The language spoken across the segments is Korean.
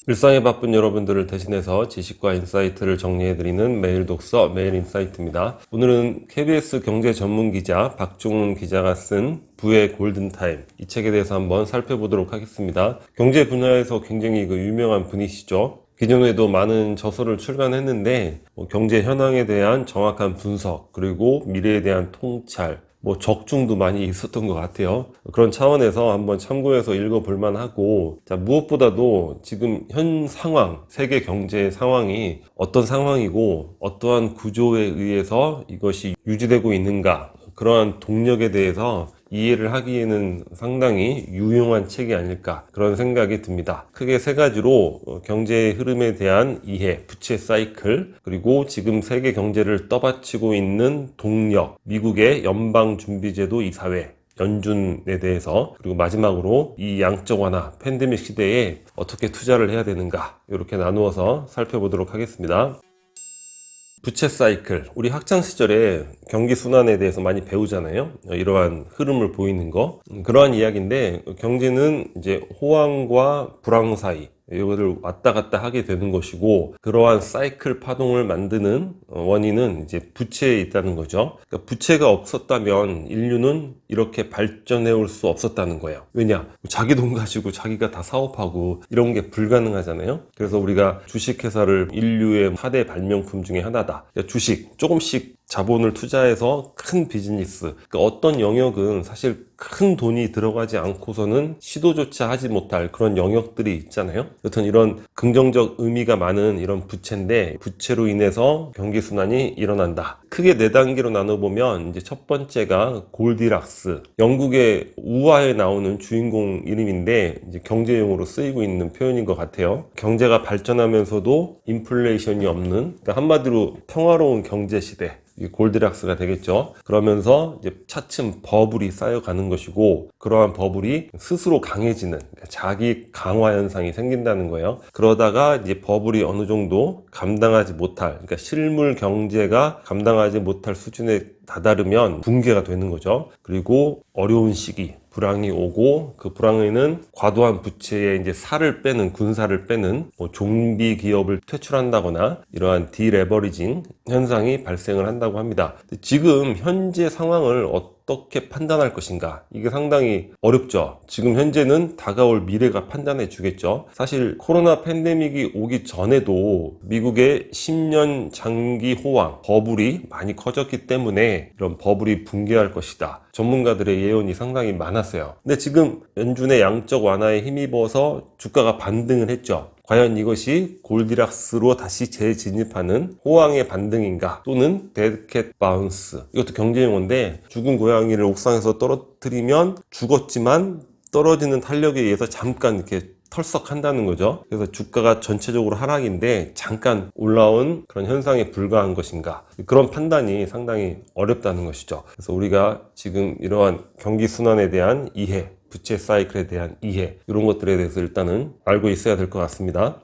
일상에 바쁜 여러분들을 대신해서 지식과 인사이트를 정리해드리는 매일 독서 매일 인사이트입니다. 오늘은 KBS 경제 전문 기자 박종훈 기자가 쓴 부의 골든타임, 이 책에 대해서 한번 살펴보도록 하겠습니다. 경제 분야에서 굉장히 유명한 분이시죠. 기존에도 많은 저서를 출간했는데 경제 현황에 대한 정확한 분석, 그리고 미래에 대한 통찰, 적중도 많이 있었던 것 같아요. 그런 차원에서 한번 참고해서 읽어볼 만하고, 무엇보다도 지금 현 상황, 세계 경제 상황이 어떤 상황이고 어떠한 구조에 의해서 이것이 유지되고 있는가, 그러한 동력에 대해서 이해를 하기에는 상당히 유용한 책이 아닐까, 그런 생각이 듭니다. 크게 세 가지로 경제의 흐름에 대한 이해, 부채 사이클, 그리고 지금 세계 경제를 떠받치고 있는 동력, 미국의 연방준비제도 이사회, 연준에 대해서, 그리고 마지막으로 이 양적 완화, 팬데믹 시대에 어떻게 투자를 해야 되는가, 이렇게 나누어서 살펴보도록 하겠습니다. 부채 사이클, 우리 학창 시절에 경기 순환에 대해서 많이 배우잖아요. 이러한 흐름을 보이는 거, 그러한 이야기인데, 경제는 이제 호황과 불황 사이, 이거를 왔다 갔다 하게 되는 것이고, 그러한 사이클 파동을 만드는 원인은 이제 부채에 있다는 거죠. 그러니까 부채가 없었다면 인류는 이렇게 발전해 올 수 없었다는 거예요. 왜냐? 자기 돈 가지고 자기가 다 사업하고 이런 게 불가능하잖아요. 그래서 우리가 주식회사를 인류의 4대 발명품 중에 하나다. 그러니까 주식, 조금씩 자본을 투자해서 큰 비즈니스, 그러니까 어떤 영역은 사실 큰 돈이 들어가지 않고서는 시도조차 하지 못할 그런 영역들이 있잖아요. 여튼 이런 긍정적 의미가 많은 이런 부채인데, 부채로 인해서 경기순환이 일어난다. 크게 4단계로 나눠보면, 이제 첫 번째가 골디락스, 영국의 우화에 나오는 주인공 이름인데 이제 경제용으로 쓰이고 있는 표현인 것 같아요. 경제가 발전하면서도 인플레이션이 없는, 그러니까 한마디로 평화로운 경제 시대, 골디락스가 되겠죠. 그러면서 이제 차츰 버블이 쌓여가는 것이고, 그러한 버블이 스스로 강해지는, 자기 강화 현상이 생긴다는 거예요. 그러다가 이제 버블이 어느 정도 감당하지 못할, 그러니까 실물 경제가 감당하지 못할 수준에 다다르면 붕괴가 되는 거죠. 그리고 어려운 시기, 불황이 오고, 그 불황에는 과도한 부채에 이제 살을 빼는, 군사를 빼는 좀비 기업을 퇴출한다거나 이러한 디레버리징 현상이 발생을 한다고 합니다. 지금 현재 상황을 어떻게 판단할 것인가, 이게 상당히 어렵죠. 지금 현재는 다가올 미래가 판단해 주겠죠. 사실 코로나 팬데믹이 오기 전에도 미국의 10년 장기 호황, 버블이 많이 커졌기 때문에 이런 버블이 붕괴할 것이다, 전문가들의 예언이 상당히 많았어요. 근데 지금 연준의 양적 완화에 힘입어서 주가가 반등을 했죠. 과연 이것이 골디락스로 다시 재진입하는 호황의 반등인가, 또는 데드캣 바운스, 이것도 경제용어인데, 죽은 고양이를 옥상에서 떨어뜨리면 죽었지만 떨어지는 탄력에 의해서 잠깐 이렇게 털썩한다는 거죠. 그래서 주가가 전체적으로 하락인데 잠깐 올라온 그런 현상에 불과한 것인가, 그런 판단이 상당히 어렵다는 것이죠. 그래서 우리가 지금 이러한 경기 순환에 대한 이해, 부채 사이클에 대한 이해, 이런 것들에 대해서 일단은 알고 있어야 될 것 같습니다.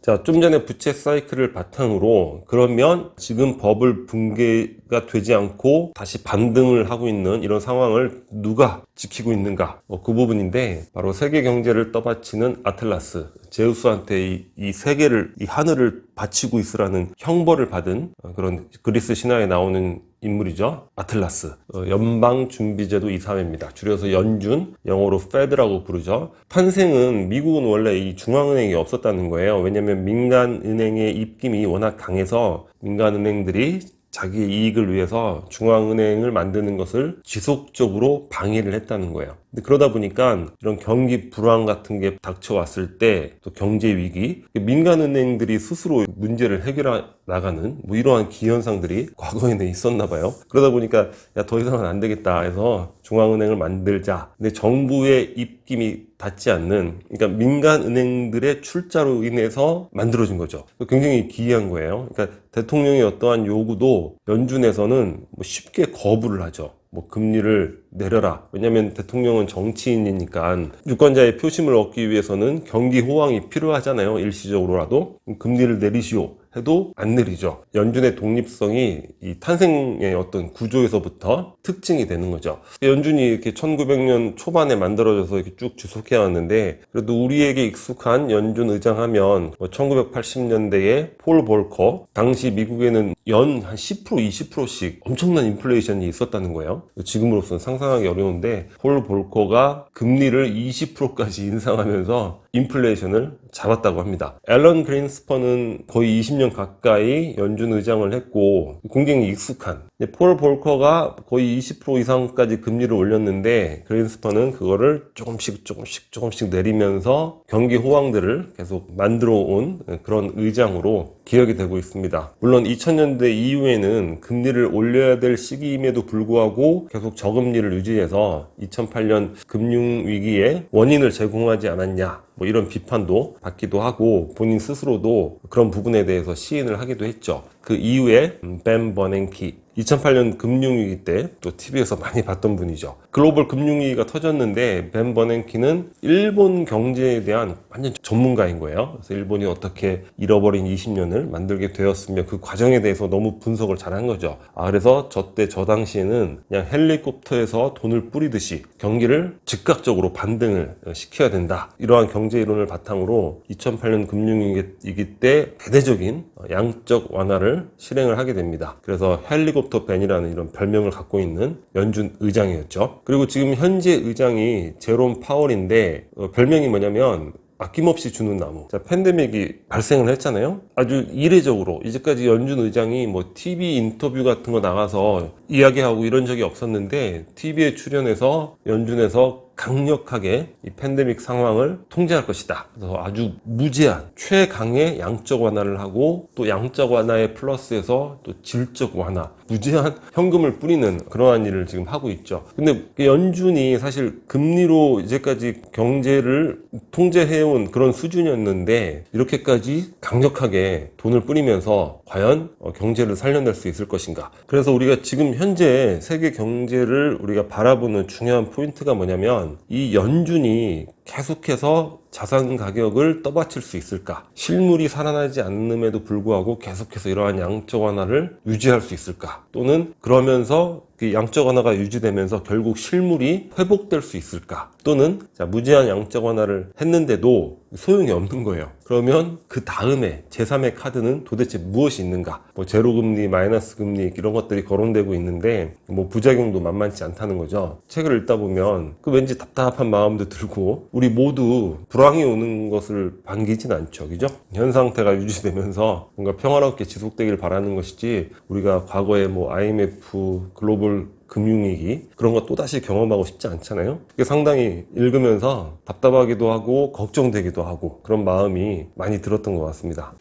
자, 좀 전에 부채 사이클을 바탕으로, 그러면 지금 버블 붕괴가 되지 않고 다시 반등을 하고 있는 이런 상황을 누가 지키고 있는가, 그 부분인데, 바로 세계 경제를 떠받치는 아틀라스, 제우스한테 이 세계를, 이 하늘을 바치고 있으라는 형벌을 받은 그런 그리스 신화에 나오는 인물이죠. 아틀라스, 연방준비제도 이사회입니다. 줄여서 연준, 영어로 Fed라고 부르죠. 탄생은, 미국은 원래 이 중앙은행이 없었다는 거예요. 왜냐하면 민간은행의 입김이 워낙 강해서 민간은행들이 자기 이익을 위해서 중앙은행을 만드는 것을 지속적으로 방해를 했다는 거예요. 근데 그러다 보니까 이런 경기 불황 같은 게 닥쳐왔을 때, 또 경제 위기, 민간은행들이 스스로 문제를 해결해 나가는 이러한 기현상들이 과거에는 있었나 봐요. 그러다 보니까 더 이상은 안 되겠다 해서 중앙은행을 만들자. 근데 정부의 입김이 닿지 않는, 그러니까 민간은행들의 출자로 인해서 만들어진 거죠. 굉장히 기이한 거예요. 그러니까 대통령의 어떠한 요구도 연준에서는 쉽게 거부를 하죠. 금리를 내려라. 왜냐하면 대통령은 정치인이니까 유권자의 표심을 얻기 위해서는 경기 호황이 필요하잖아요. 일시적으로라도 금리를 내리시오, 해도 안 느리죠. 연준의 독립성이 이 탄생의 어떤 구조에서부터 특징이 되는 거죠. 연준이 이렇게 1900년 초반에 만들어져서 이렇게 쭉 지속해 왔는데, 그래도 우리에게 익숙한 연준 의장 하면 1980년대에 폴 볼커, 당시 미국에는 연 한 10% 20%씩 엄청난 인플레이션이 있었다는 거예요. 지금으로서는 상상하기 어려운데 폴 볼커가 금리를 20%까지 인상하면서 인플레이션을 잡았다고 합니다. 앨런 그린스펀은 거의 20년 가까이 연준 의장을 했고 굉장히 익숙한, 폴 볼커가 거의 20% 이상까지 금리를 올렸는데 그린스펀은 그거를 조금씩 내리면서 경기 호황들을 계속 만들어 온 그런 의장으로 기억이 되고 있습니다. 물론 2000년대 이후에는 금리를 올려야 될 시기임에도 불구하고 계속 저금리를 유지해서 2008년 금융위기의 원인을 제공하지 않았냐, 이런 비판도 받기도 하고 본인 스스로도 그런 부분에 대해서 시인을 하기도 했죠. 그 이후에 벤 버냉키, 2008년 금융위기 때 또 TV에서 많이 봤던 분이죠. 글로벌 금융위기가 터졌는데 벤 버냉키는 일본 경제에 대한 완전 전문가인 거예요. 그래서 일본이 어떻게 잃어버린 20년을 만들게 되었으며 그 과정에 대해서 너무 분석을 잘한 거죠. 그래서 저 당시에는 그냥 헬리콥터에서 돈을 뿌리듯이 경기를 즉각적으로 반등을 시켜야 된다, 이러한 경제 이론을 바탕으로 2008년 금융위기 때 대대적인 양적 완화를 실행을 하게 됩니다. 그래서 헬리콥터 벤이라는 이런 별명을 갖고 있는 연준 의장이었죠. 그리고 지금 현재 의장이 제롬 파월인데 별명이 뭐냐면 아낌없이 주는 나무. 자, 팬데믹이 발생을 했잖아요. 아주 이례적으로 이제까지 연준 의장이 TV 인터뷰 같은 거 나가서 이야기하고 이런 적이 없었는데 TV에 출연해서 연준에서 강력하게 이 팬데믹 상황을 통제할 것이다. 그래서 아주 무제한 최강의 양적 완화를 하고 또 양적 완화의 플러스에서 또 질적 완화, 무제한 현금을 뿌리는 그러한 일을 지금 하고 있죠. 근데 연준이 사실 금리로 이제까지 경제를 통제해온 그런 수준이었는데 이렇게까지 강력하게 돈을 뿌리면서 과연 경제를 살려낼 수 있을 것인가. 그래서 우리가 지금 현재 세계 경제를 우리가 바라보는 중요한 포인트가 뭐냐면 이 연준이 계속해서 자산 가격을 떠받칠 수 있을까? 실물이 살아나지 않음에도 불구하고 계속해서 이러한 양적 완화를 유지할 수 있을까? 또는 그러면서 그 양적 완화가 유지되면서 결국 실물이 회복될 수 있을까? 또는 무제한 양적 완화를 했는데도 소용이 없는 거예요. 그러면 그 다음에 제3의 카드는 도대체 무엇이 있는가? 제로금리, 마이너스 금리 이런 것들이 거론되고 있는데 부작용도 만만치 않다는 거죠. 책을 읽다 보면 왠지 답답한 마음도 들고 우리 모두 불황이 오는 것을 반기진 않죠. 그죠? 현 상태가 유지되면서 뭔가 평화롭게 지속되길 바라는 것이지 우리가 과거에 IMF, 글로벌 금융위기 그런 거 또다시 경험하고 싶지 않잖아요. 그게 상당히 읽으면서 답답하기도 하고 걱정되기도 하고 그런 마음이 많이 들었던 것 같습니다.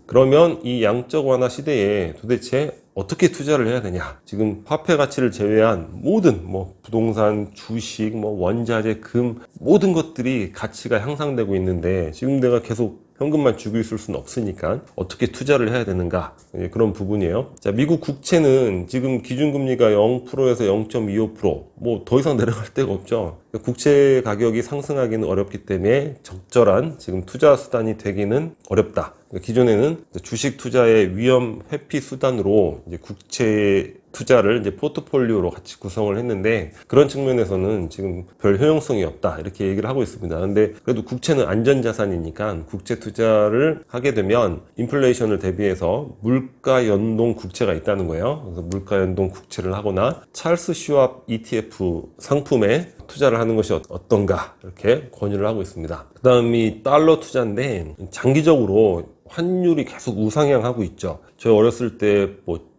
그러면 이 양적 완화 시대에 도대체 어떻게 투자를 해야 되냐? 지금 화폐 가치를 제외한 모든 부동산, 주식, 원자재, 금 모든 것들이 가치가 향상되고 있는데 지금 내가 계속 현금만 쥐고 있을 수는 없으니까 어떻게 투자를 해야 되는가, 그런 부분이에요. 자, 미국 국채는 지금 기준금리가 0%에서 0.25%, 더 이상 내려갈 데가 없죠. 국채 가격이 상승하기는 어렵기 때문에 적절한 지금 투자 수단이 되기는 어렵다. 기존에는 주식 투자의 위험 회피 수단으로 이제 국채 투자를 이제 포트폴리오로 같이 구성을 했는데 그런 측면에서는 지금 별 효용성이 없다, 이렇게 얘기를 하고 있습니다. 근데 그래도 국채는 안전자산이니까 국채 투자를 하게 되면 인플레이션을 대비해서 물가 연동 국채가 있다는 거예요. 그래서 물가 연동 국채를 하거나 찰스 슈왑 ETF 상품에 투자를 하는 것이 어떤가, 이렇게 권유를 하고 있습니다. 그 다음이 달러 투자인데 장기적으로 환율이 계속 우상향하고 있죠. 저희 어렸을 때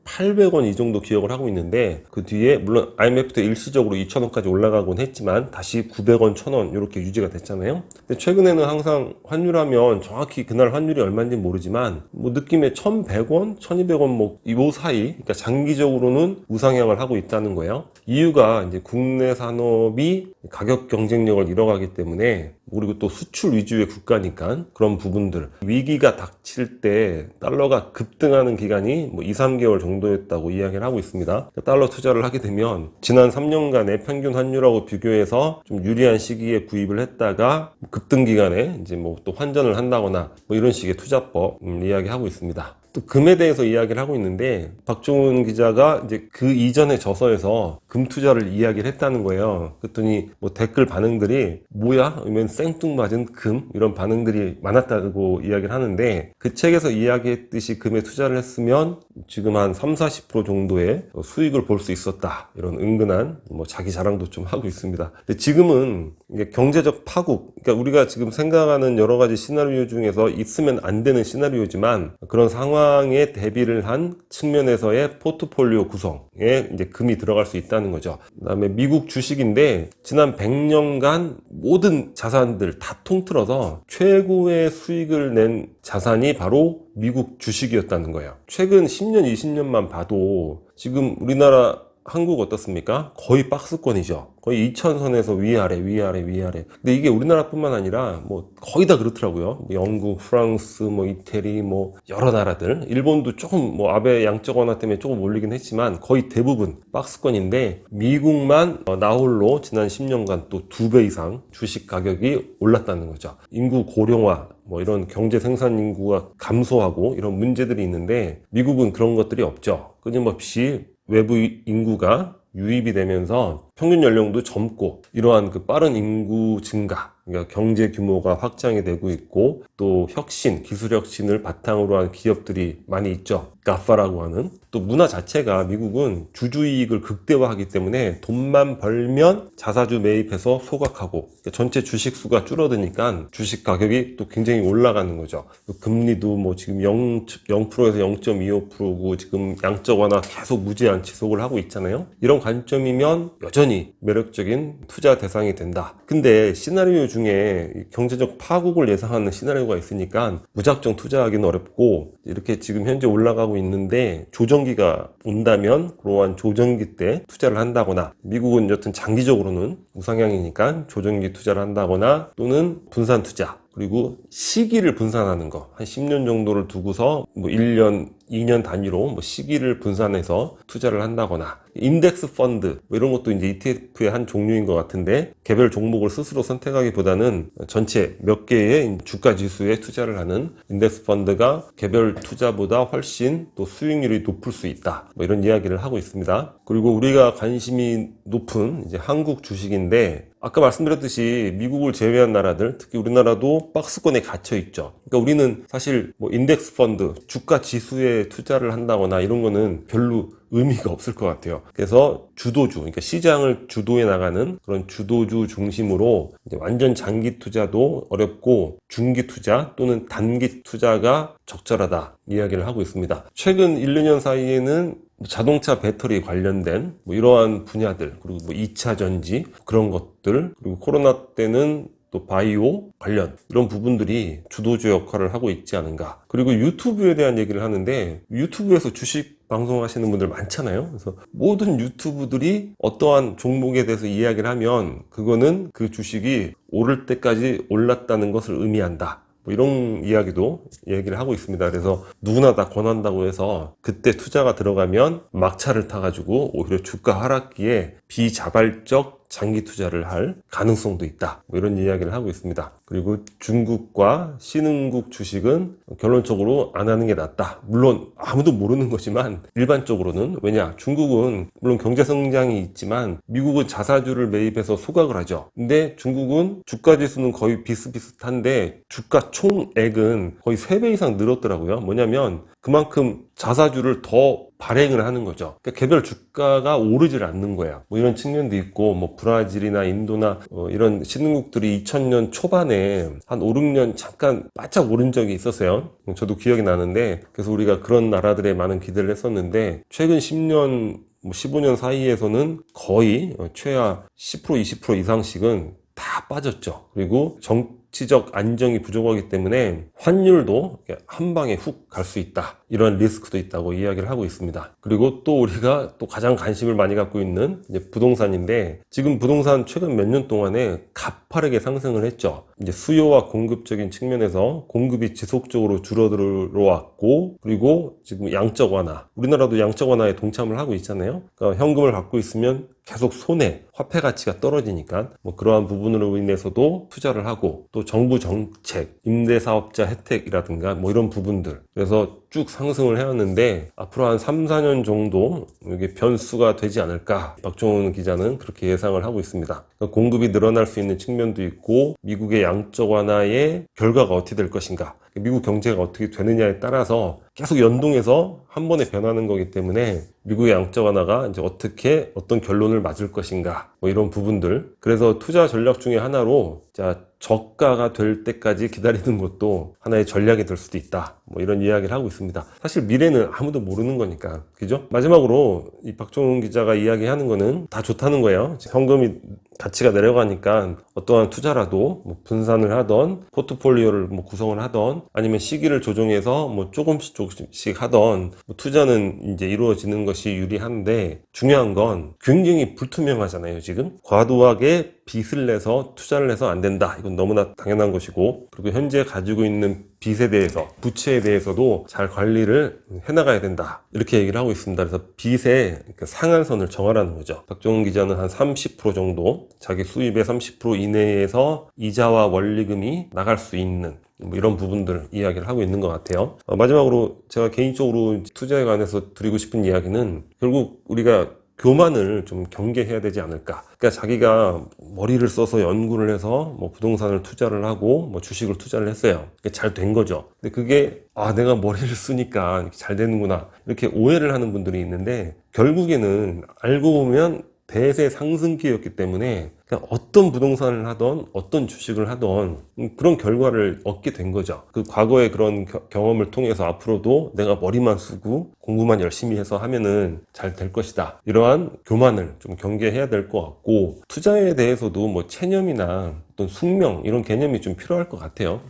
800원 이 정도 기억을 하고 있는데 그 뒤에 물론 IMF 때 일시적으로 2,000원까지 올라가곤 했지만 다시 900원, 1,000원 이렇게 유지가 됐잖아요. 근데 최근에는 항상 환율하면 정확히 그날 환율이 얼마인지 모르지만 느낌에 1,100원, 1,200원 이 사이, 그러니까 장기적으로는 우상향을 하고 있다는 거예요. 이유가 이제 국내 산업이 가격 경쟁력을 잃어가기 때문에 그리고 또 수출 위주의 국가니까 그런 부분들, 위기가 닥칠 때 달러가 급등하는 기간이 뭐 2, 3개월 정도였다고 이야기를 하고 있습니다. 달러 투자를 하게 되면 지난 3년간의 평균 환율하고 비교해서 좀 유리한 시기에 구입을 했다가 급등 기간에 이제 뭐 또 환전을 한다거나 뭐 이런 식의 투자법 이야기하고 있습니다. 또 금에 대해서 이야기를 하고 있는데, 박종훈 기자가 이제 그 이전의 저서에서 금 투자를 이야기를 했다는 거예요. 그랬더니 뭐 댓글 반응들이 뭐야? 이러면 생뚱맞은 금? 이런 반응들이 많았다고 이야기를 하는데, 그 책에서 이야기했듯이 금에 투자를 했으면 지금 한 30-40% 정도의 수익을 볼 수 있었다. 이런 은근한 뭐 자기 자랑도 좀 하고 있습니다. 근데 지금은 이게 경제적 파국, 그러니까 우리가 지금 생각하는 여러 가지 시나리오 중에서 있으면 안 되는 시나리오지만, 그런 상황에 대비를 한 측면에서의 포트폴리오 구성에 이제 금이 들어갈 수 있다는 거죠. 그다음에 미국 주식인데 지난 100년간 모든 자산들 다 통틀어서 최고의 수익을 낸 자산이 바로 미국 주식이었다는 거예요. 최근 10년, 20년만 봐도 지금 우리나라 한국 어떻습니까? 거의 박스권이죠. 거의 2000선에서 위아래. 근데 이게 우리나라뿐만 아니라 뭐 거의 다 그렇더라고요. 영국, 프랑스, 뭐 이태리, 뭐 여러 나라들, 일본도 조금 뭐 아베 양적 완화 때문에 조금 올리긴 했지만 거의 대부분 박스권인데, 미국만 나홀로 지난 10년간 또 2배 이상 주식 가격이 올랐다는 거죠. 인구 고령화, 뭐 이런 경제 생산 인구가 감소하고 이런 문제들이 있는데, 미국은 그런 것들이 없죠. 끊임없이 외부 인구가 유입이 되면서 평균 연령도 젊고, 이러한 그 빠른 인구 증가, 그러니까 경제 규모가 확장이 되고 있고, 또 혁신, 기술 혁신을 바탕으로 한 기업들이 많이 있죠. 가파라고 하는. 또 문화 자체가 미국은 주주이익을 극대화하기 때문에 돈만 벌면 자사주 매입해서 소각하고, 그러니까 전체 주식 수가 줄어드니까 주식 가격이 또 굉장히 올라가는 거죠. 금리도 뭐 지금 0%에서 0.25%고 지금 양적 완화 계속 무제한 지속을 하고 있잖아요. 이런 관점이면 여전히 매력적인 투자 대상이 된다. 근데 시나리오 중에 경제적 파국을 예상하는 시나리오가 있으니까 무작정 투자하기는 어렵고, 이렇게 지금 현재 올라가고 있는데 조정기가 온다면 그러한 조정기 때 투자를 한다거나, 미국은 여튼 장기적으로는 우상향이니까 조정기 투자를 한다거나, 또는 분산 투자, 그리고 시기를 분산하는 거, 한 10년 정도를 두고서 뭐 1년, 2년 단위로 뭐 시기를 분산해서 투자를 한다거나, 인덱스 펀드 뭐 이런 것도 이제 ETF의 한 종류인 것 같은데, 개별 종목을 스스로 선택하기보다는 전체 몇 개의 주가 지수에 투자를 하는 인덱스 펀드가 개별 투자보다 훨씬 또 수익률이 높을 수 있다, 뭐 이런 이야기를 하고 있습니다. 그리고 우리가 관심이 높은 이제 한국 주식인데, 아까 말씀드렸듯이 미국을 제외한 나라들, 특히 우리나라도 박스권에 갇혀 있죠. 그러니까 우리는 사실 뭐 인덱스 펀드, 주가 지수에 투자를 한다거나 이런 거는 별로 의미가 없을 것 같아요. 그래서 주도주, 그러니까 시장을 주도해 나가는 그런 주도주 중심으로 이제 완전 장기 투자도 어렵고, 중기 투자 또는 단기 투자가 적절하다 이야기를 하고 있습니다. 최근 1, 2년 사이에는 자동차 배터리 관련된 뭐 이러한 분야들, 그리고 뭐 2차 전지 그런 것들, 그리고 코로나 때는 또 바이오 관련 이런 부분들이 주도주 역할을 하고 있지 않은가. 그리고 유튜브에 대한 얘기를 하는데, 유튜브에서 주식 방송하시는 분들 많잖아요. 그래서 모든 유튜브들이 어떠한 종목에 대해서 이야기를 하면 그거는 그 주식이 오를 때까지 올랐다는 것을 의미한다, 뭐 이런 이야기도 얘기를 하고 있습니다. 그래서 누구나 다 권한다고 해서 그때 투자가 들어가면 막차를 타가지고 오히려 주가 하락기에 비자발적 장기 투자를 할 가능성도 있다, 뭐 이런 이야기를 하고 있습니다. 그리고 중국과 신흥국 주식은 결론적으로 안 하는 게 낫다. 물론 아무도 모르는 거지만 일반적으로는, 왜냐, 중국은 물론 경제 성장이 있지만 미국은 자사주를 매입해서 소각을 하죠. 근데 중국은 주가 지수는 거의 비슷비슷한데 주가 총액은 거의 3배 이상 늘었더라고요. 뭐냐면 그만큼 자사주를 더 발행을 하는 거죠. 그러니까 개별 주가가 오르질 않는 거야. 뭐 이런 측면도 있고, 뭐 브라질이나 인도나 이런 신흥국들이 2000년 초반에 한 5, 6년 잠깐 바짝 오른 적이 있었어요. 저도 기억이 나는데, 그래서 우리가 그런 나라들에 많은 기대를 했었는데, 최근 10년, 15년 사이에서는 거의 최하 10%, 20% 이상씩은 다 빠졌죠. 그리고 정치적 안정이 부족하기 때문에 환율도 한 방에 훅 갈 수 있다. 이런 리스크도 있다고 이야기를 하고 있습니다. 그리고 또 우리가 또 가장 관심을 많이 갖고 있는 이제 부동산인데, 지금 부동산 최근 몇 년 동안에 가파르게 상승을 했죠. 이제 수요와 공급적인 측면에서 공급이 지속적으로 줄어들어왔고, 그리고 지금 양적 완화, 우리나라도 양적 완화에 동참을 하고 있잖아요. 그러니까 현금을 갖고 있으면 계속 손해, 화폐 가치가 떨어지니까 뭐 그러한 부분으로 인해서도 투자를 하고, 또 정부 정책, 임대사업자 혜택이라든가 뭐 이런 부분들, 그래서 쭉 상승을 해왔는데 앞으로 한 3, 4년 정도 이게 변수가 되지 않을까, 박종훈 기자는 그렇게 예상을 하고 있습니다. 그러니까 공급이 늘어날 수 있는 측면도 있고, 미국의 양적 완화의 결과가 어떻게 될 것인가, 미국 경제가 어떻게 되느냐에 따라서 계속 연동해서 한 번에 변하는 거기 때문에, 미국의 양적 완화가 이제 어떻게 어떤 결론을 맞을 것인가, 뭐 이런 부분들. 그래서 투자 전략 중에 하나로, 자, 저가가 될 때까지 기다리는 것도 하나의 전략이 될 수도 있다, 뭐 이런 이야기를 하고 있습니다. 사실 미래는 아무도 모르는 거니까, 그죠? 마지막으로 이 박종훈 기자가 이야기하는 거는 다 좋다는 거예요. 현금이 가치가 내려가니까 어떠한 투자라도 뭐 분산을 하던, 포트폴리오를 뭐 구성을 하던, 아니면 시기를 조정해서 뭐 조금씩 하던, 뭐 투자는 이제 이루어지는 것이 유리한데, 중요한 건 굉장히 불투명하잖아요. 지금 과도하게 빚을 내서 투자를 해서 안 된다, 이건 너무나 당연한 것이고, 그리고 현재 가지고 있는 빚에 대해서, 부채에 대해서도 잘 관리를 해나가야 된다, 이렇게 얘기를 하고 있습니다. 그래서 빚의 상한선을 정하라는 거죠. 박종훈 기자는 한 30% 정도, 자기 수입의 30% 이내에서 이자와 원리금이 나갈 수 있는 뭐 이런 부분들 이야기를 하고 있는 것 같아요. 마지막으로 제가 개인적으로 투자에 관해서 드리고 싶은 이야기는, 결국 우리가 교만을 좀 경계해야 되지 않을까. 그러니까 자기가 머리를 써서 연구를 해서 뭐 부동산을 투자를 하고 뭐 주식을 투자를 했어요. 잘 된 거죠. 근데 그게, 아, 내가 머리를 쓰니까 이렇게 잘 되는구나, 이렇게 오해를 하는 분들이 있는데, 결국에는 알고 보면 대세 상승기였기 때문에 그냥 어떤 부동산을 하던 어떤 주식을 하던 그런 결과를 얻게 된 거죠. 그 과거의 그런 경험을 통해서 앞으로도 내가 머리만 쓰고 공부만 열심히 해서 하면은 잘 될 것이다, 이러한 교만을 좀 경계해야 될 것 같고, 투자에 대해서도 뭐 체념이나 어떤 숙명, 이런 개념이 좀 필요할 것 같아요.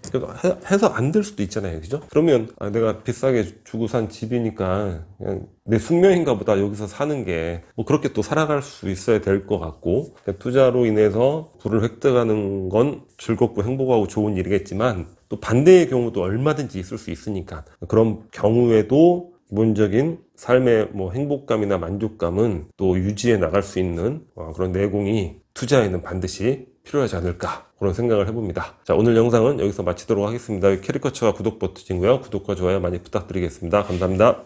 해서 안 될 수도 있잖아요, 그죠? 그러면 내가 비싸게 주고 산 집이니까 그냥 내 숙명인가 보다, 여기서 사는 게, 뭐 그렇게 또 살아갈 수 있어야 될 것 같고, 투자로 인해서 부를 획득하는 건 즐겁고 행복하고 좋은 일이겠지만, 또 반대의 경우도 얼마든지 있을 수 있으니까, 그런 경우에도 기본적인 삶의 뭐 행복감이나 만족감은 또 유지해 나갈 수 있는 그런 내공이 투자에는 반드시 필요하지 않을까, 그런 생각을 해봅니다. 자, 오늘 영상은 여기서 마치도록 하겠습니다. 캐리커처가 구독 버튼이고요. 구독과 좋아요 많이 부탁드리겠습니다. 감사합니다.